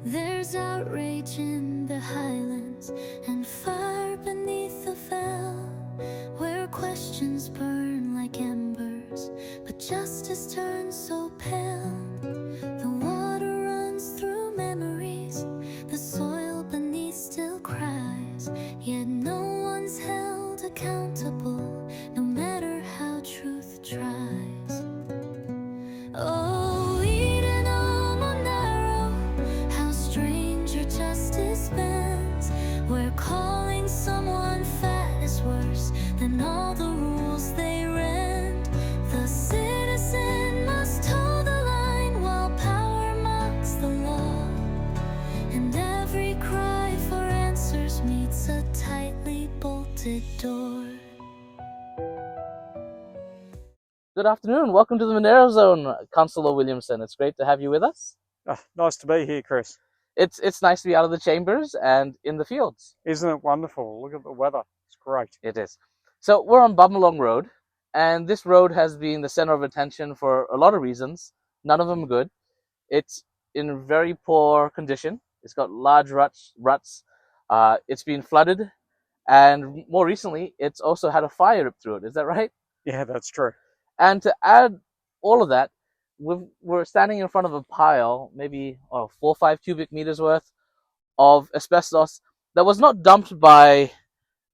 There's outrage in the highlands and fire beneath the fell, where questions burn like embers, but justice turns so pale. The water runs through memories, the soil beneath still cries, yet no one's held accountable, no matter how truth tries. Oh, Eden, oh, Monaro, how strange your justice bends, where calling someone fat is worse than all the rules they rend. The citizen must toe the line while power mocks the law, and every cry for answers meets a tightly bolted door. Good afternoon. Welcome to the Monaro Zone, Councillor Williamson. It's great to have you with us. Nice to be here, Chris. It's nice to be out of the chambers and in the fields. Isn't it wonderful? Look at the weather. It's great. It is. So we're on Bumbalong Road, and this road has been the center of attention for a lot of reasons, none of them good. It's in very poor condition. It's got large ruts. It's been flooded, and more recently, it's also had a fire rip through it. Is that right? Yeah, that's true. And to add all of that, we're standing in front of a pile, maybe 4 or 5 cubic meters worth of asbestos that was not dumped by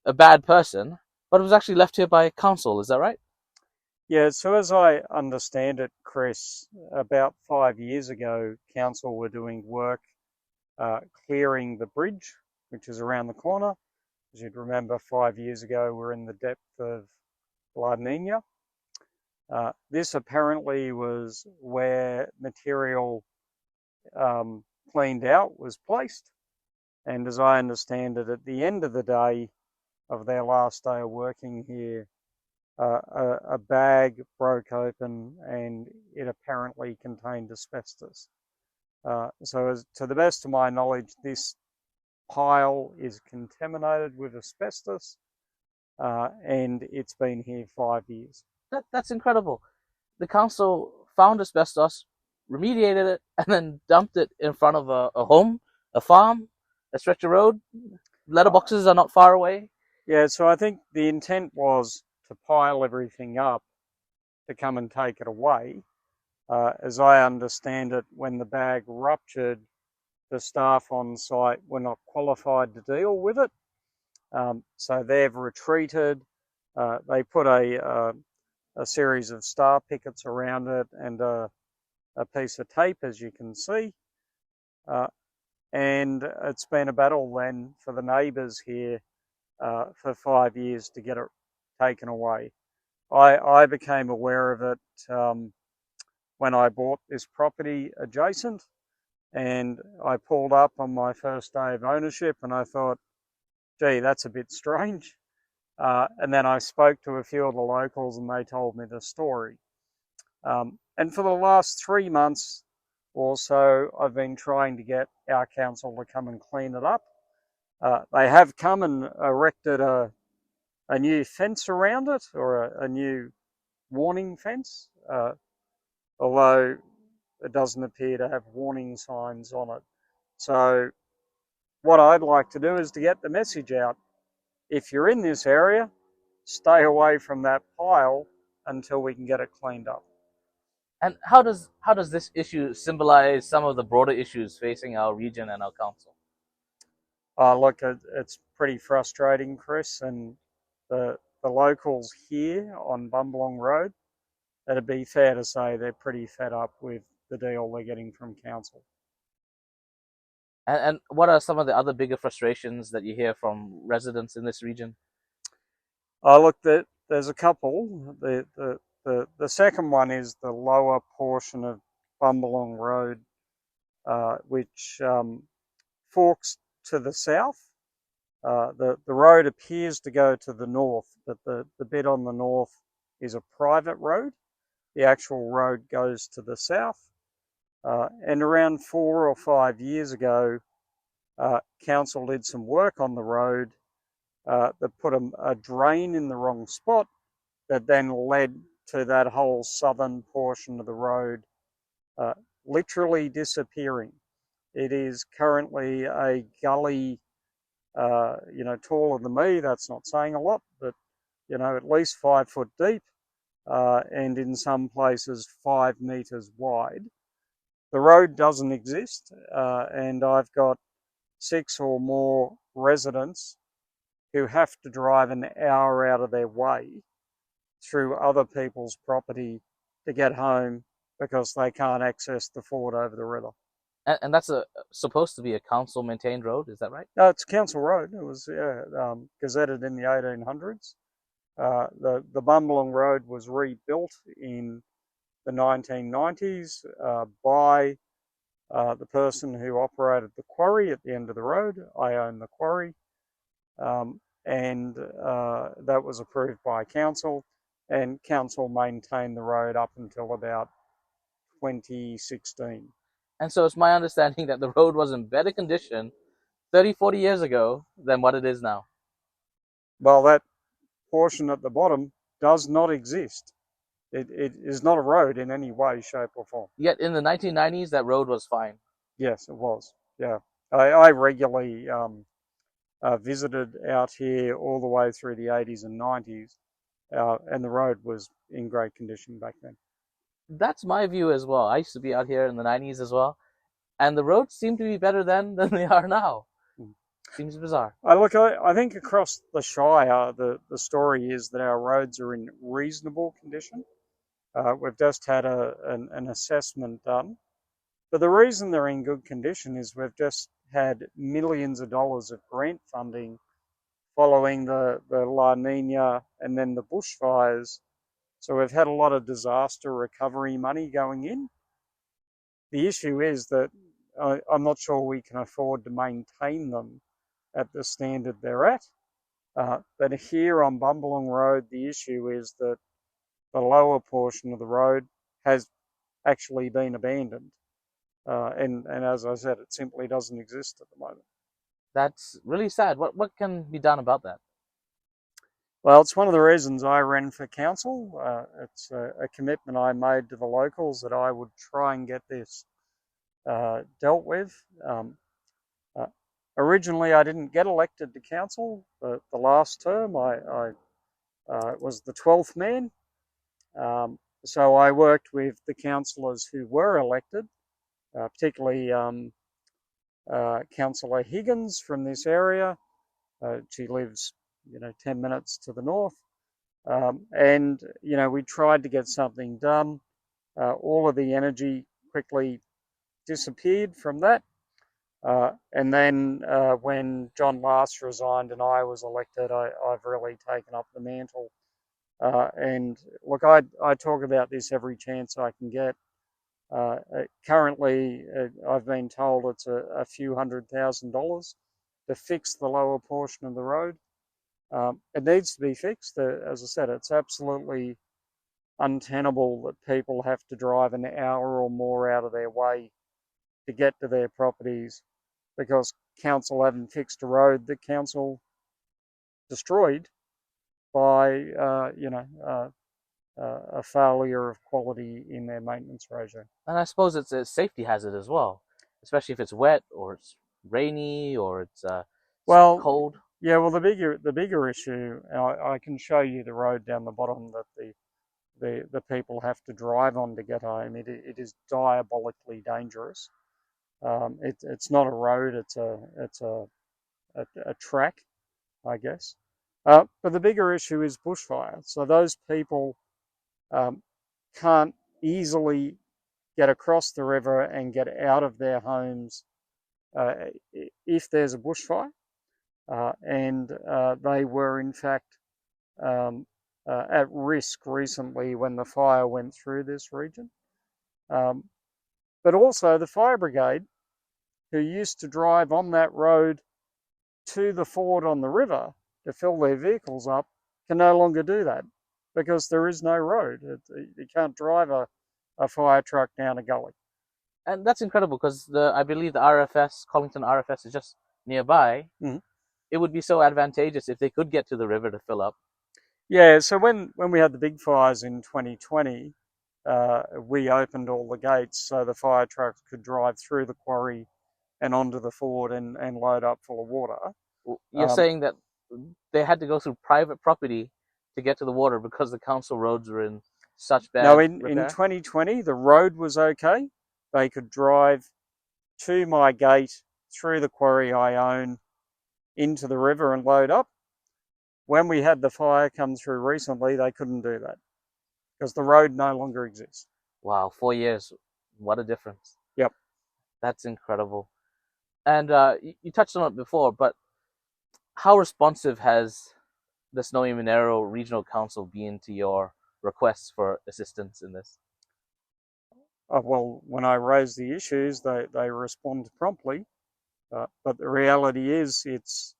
a bad person, but it was actually left here by council. Is that right? Yeah, so as I understand it, Chris, about 5 years ago, council were doing work clearing the bridge, which is around the corner. As you'd remember, 5 years ago, we're in the depth of La Nina. This apparently was where material cleaned out was placed. And as I understand it, at the end of the day, of their last day of working here, a bag broke open and it apparently contained asbestos. So to the best of my knowledge, this pile is contaminated with asbestos and it's been here 5 years. That's incredible. The council found asbestos, remediated it, and then dumped it in front of a home, a farm, a stretch of road. Letterboxes are not far away. Yeah, so I think the intent was to pile everything up to come and take it away. As I understand it, when the bag ruptured, the staff on site were not qualified to deal with it. So they've retreated. They put a series of star pickets around it and a piece of tape, as you can see. And it's been a battle then for the neighbours here for 5 years to get it taken away. I became aware of it when I bought this property adjacent, and I pulled up on my first day of ownership and I thought, gee, that's a bit strange. And then I spoke to a few of the locals and they told me the story. And for the last 3 months or so, I've been trying to get our council to come and clean it up. They have come and erected a new fence around it, or a new warning fence, although it doesn't appear to have warning signs on it. So what I'd like to do is to get the message out. If you're in this area, stay away from that pile until we can get it cleaned up. And how does this issue symbolize some of the broader issues facing our region and our council? Look, it's pretty frustrating, Chris, and the locals here on Bumbalong Road, it'd be fair to say they're pretty fed up with the deal they're getting from council. And what are some of the other bigger frustrations that you hear from residents in this region? Look, there's a couple. The second one is the lower portion of Bumbalong Road, which forks to the south. The road appears to go to the north, but the bit on the north is a private road. The actual road goes to the south. And around 4 or 5 years ago, council did some work on the road that put a drain in the wrong spot that then led to that whole southern portion of the road literally disappearing. It is currently a gully, taller than me. That's not saying a lot, but at least 5 foot deep, and in some places 5 meters wide. The road doesn't exist, and I've got 6 or more residents who have to drive an hour out of their way through other people's property to get home because they can't access the ford over the river. And that's supposed to be a council maintained road, is that right? No, it's council road. It was gazetted in the 1800s. The Bumbalong Road was rebuilt in the 1990s by the person who operated the quarry at the end of the road. I own the quarry, and that was approved by council, and council maintained the road up until about 2016. And so it's my understanding that the road was in better condition 30, 40 years ago than what it is now. Well, that portion at the bottom does not exist. It is not a road in any way, shape or form. Yet in the 1990s, that road was fine. Yes, it was. Yeah. I regularly visited out here all the way through the 80s and 90s, and the road was in great condition back then. That's my view as well. I used to be out here in the 90s as well, and the roads seem to be better then than they are now. Seems bizarre. Look, I think across the Shire, the story is that our roads are in reasonable condition. We've just had an assessment done. But the reason they're in good condition is we've just had millions of dollars of grant funding following the La Nina and then the bushfires. So we've had a lot of disaster recovery money going in. The issue is that I'm not sure we can afford to maintain them at the standard they're at. But here on Bumbalong Road, the issue is that the lower portion of the road has actually been abandoned. And as I said, it simply doesn't exist at the moment. That's really sad. What can be done about that? Well, it's one of the reasons I ran for council. It's a commitment I made to the locals that I would try and get this dealt with. Originally, I didn't get elected to council. The last term, I was the 12th man. So I worked with the councillors who were elected, particularly Councillor Higgins from this area. She lives, 10 minutes to the north. And, we tried to get something done. All of the energy quickly disappeared from that. And then when John last resigned and I was elected, I've really taken up the mantle. And look, I talk about this every chance I can get. Currently, I've been told it's a few $100,000 to fix the lower portion of the road. It needs to be fixed. As I said, it's absolutely untenable that people have to drive an hour or more out of their way to get to their properties because council haven't fixed a road that council destroyed by, a failure of quality in their maintenance regime. And I suppose it's a safety hazard as well, especially if it's wet or it's rainy or it's cold. Yeah, well, the bigger issue, I can show you the road down the bottom that the people have to drive on to get home. It is diabolically dangerous. It's not a road; it's a track, I guess. But the bigger issue is bushfire. So those people can't easily get across the river and get out of their homes if there's a bushfire. And they were, in fact, at risk recently when the fire went through this region. But also the fire brigade, who used to drive on that road to the ford on the river to fill their vehicles up, can no longer do that because there is no road. You can't drive a fire truck down a gully. And that's incredible because I believe the RFS, Collington RFS, is just nearby. Mm-hmm. It would be so advantageous if they could get to the river to fill up. Yeah, so when we had the big fires in 2020, we opened all the gates so the fire trucks could drive through the quarry and onto the Ford and load up full of water. You're saying that they had to go through private property to get to the water because the council roads were in such bad in repair? 2020, the road was okay. They could drive to my gate, through the quarry I own, into the river and load up. When we had the fire come through recently, they couldn't do that because the road no longer exists. Wow, 4 years. What a difference. Yep. That's incredible. And you touched on it before, but how responsive has the Snowy Monaro Regional Council been to your requests for assistance in this? Well, when I raise the issues, they respond promptly. But the reality is it's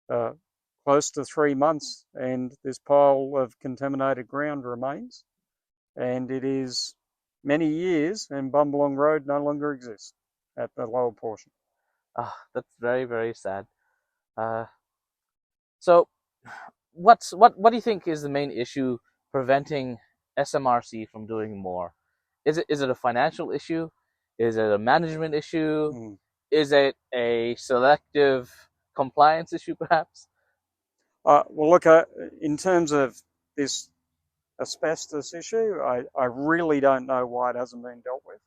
close to 3 months and this pile of contaminated ground remains. And it is many years and Bumbalong Rd no longer exists at the lower portion. That's very, very sad. So what do you think is the main issue preventing SMRC from doing more? Is it a financial issue? Is it a management issue? Is it a selective compliance issue, perhaps? Well, look, in terms of this asbestos issue, I really don't know why it hasn't been dealt with.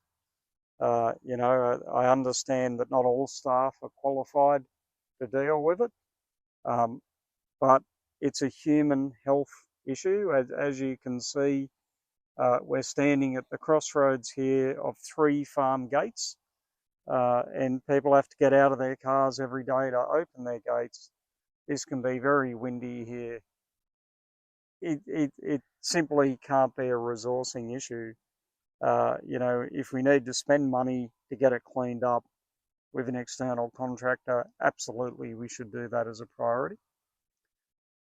I understand that not all staff are qualified to deal with it, but it's a human health issue. As you can see, we're standing at the crossroads here of 3 farm gates, and people have to get out of their cars every day to open their gates. This can be very windy here. It simply can't be a resourcing issue. If we need to spend money to get it cleaned up with an external contractor, absolutely we should do that as a priority.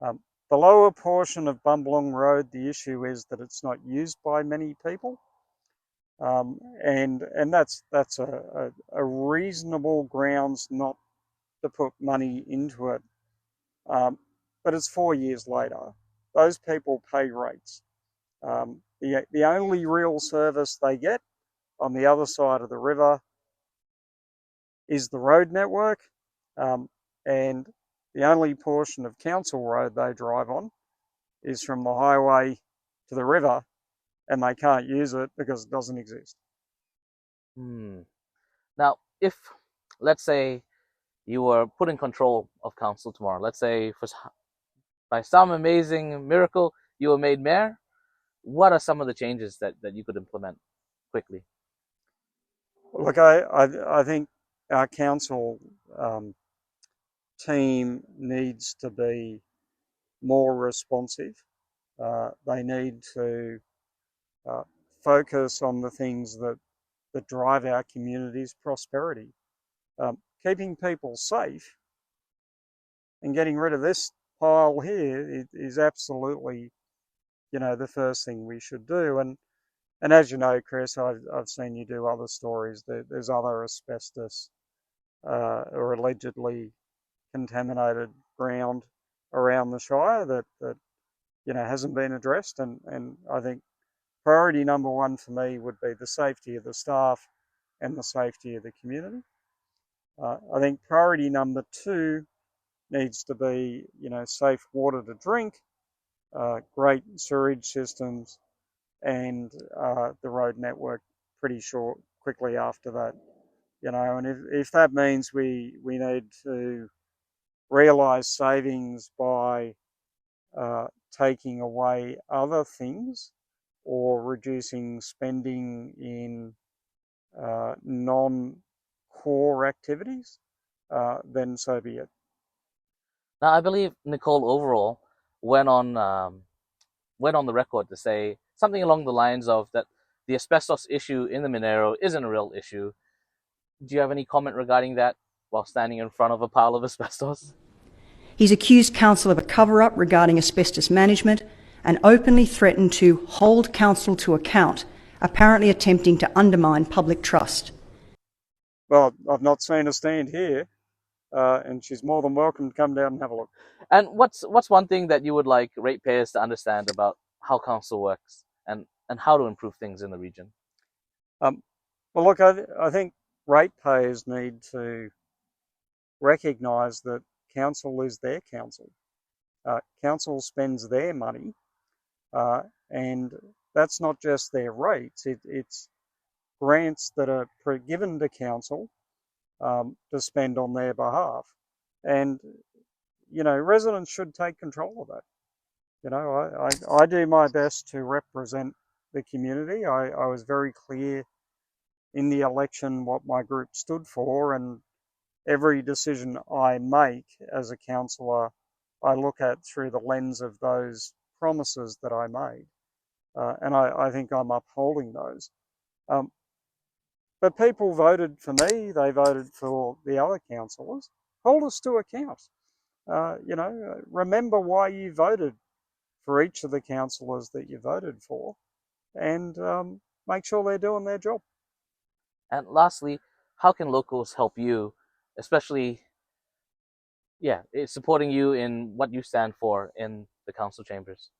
The lower portion of Bumbalong Rd, the issue is that it's not used by many people, and that's a reasonable grounds not to put money into it. But it's 4 years later. Those people pay rates. The only real service they get on the other side of the river is the road network, and the only portion of council road they drive on is from the highway to the river, and they can't use it because it doesn't exist. Now, if, let's say, you were put in control of council tomorrow, let's say by some amazing miracle you were made mayor, what are some of the changes that you could implement quickly? Look, I think our council team needs to be more responsive. They need to focus on the things that drive our community's prosperity. Keeping people safe and getting rid of this pile here is absolutely, the first thing we should do. And as you know, Chris, I've seen you do other stories. There's other asbestos or allegedly contaminated ground around the Shire that hasn't been addressed. And I think priority number 1 for me would be the safety of the staff and the safety of the community. I think priority number 2 needs to be, safe water to drink, great sewerage systems, and the road network pretty quickly after that. And if that means we need to realise savings by taking away other things or reducing spending in non-core activities, then so be it. Now, I believe Nicole overall went on the record to say something along the lines of that the asbestos issue in the Monaro isn't a real issue. Do you have any comment regarding that while standing in front of a pile of asbestos? He's accused council of a cover-up regarding asbestos management and openly threatened to hold council to account, apparently attempting to undermine public trust. Well, I've not seen her stand here, and she's more than welcome to come down and have a look. And what's one thing that you would like ratepayers to understand about how council works and how to improve things in the region? Well, look, I think ratepayers need to recognise that council is their council. Council spends their money, and that's not just their rates, it's grants that are given to council to spend on their behalf. And, residents should take control of that. I do my best to represent the community. I was very clear in the election what my group stood for, and every decision I make as a councillor, I look at through the lens of those promises that I made. And I think I'm upholding those. But people voted for me, they voted for the other councillors. Hold us to account. Remember why you voted for each of the councillors that you voted for, and make sure they're doing their job. And lastly, how can locals help you, especially, supporting you in what you stand for in the council chambers?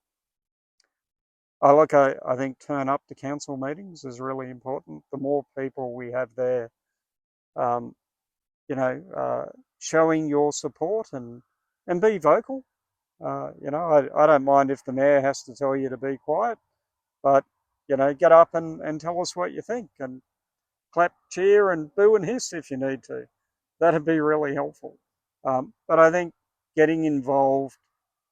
I think turn up to council meetings is really important. The more people we have there, showing your support and be vocal. I don't mind if the mayor has to tell you to be quiet, but, get up and tell us what you think, and clap, cheer and boo and hiss if you need to. That'd be really helpful. But I think getting involved,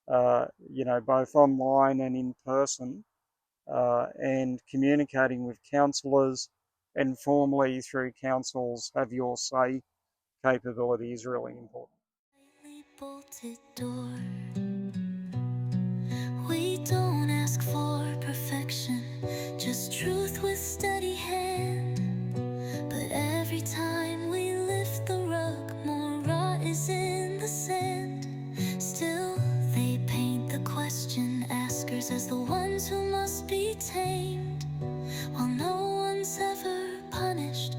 both online and in person, and communicating with councillors and formally through councils have your say capability is really important. Bolted door. We don't ask for perfection, just truth with steady hand. But every time we lift the rug, more rot is in the sand. Still, they paint the question askers as the ones who must be tamed, while no one's ever punished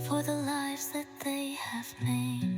for the lives that they have made.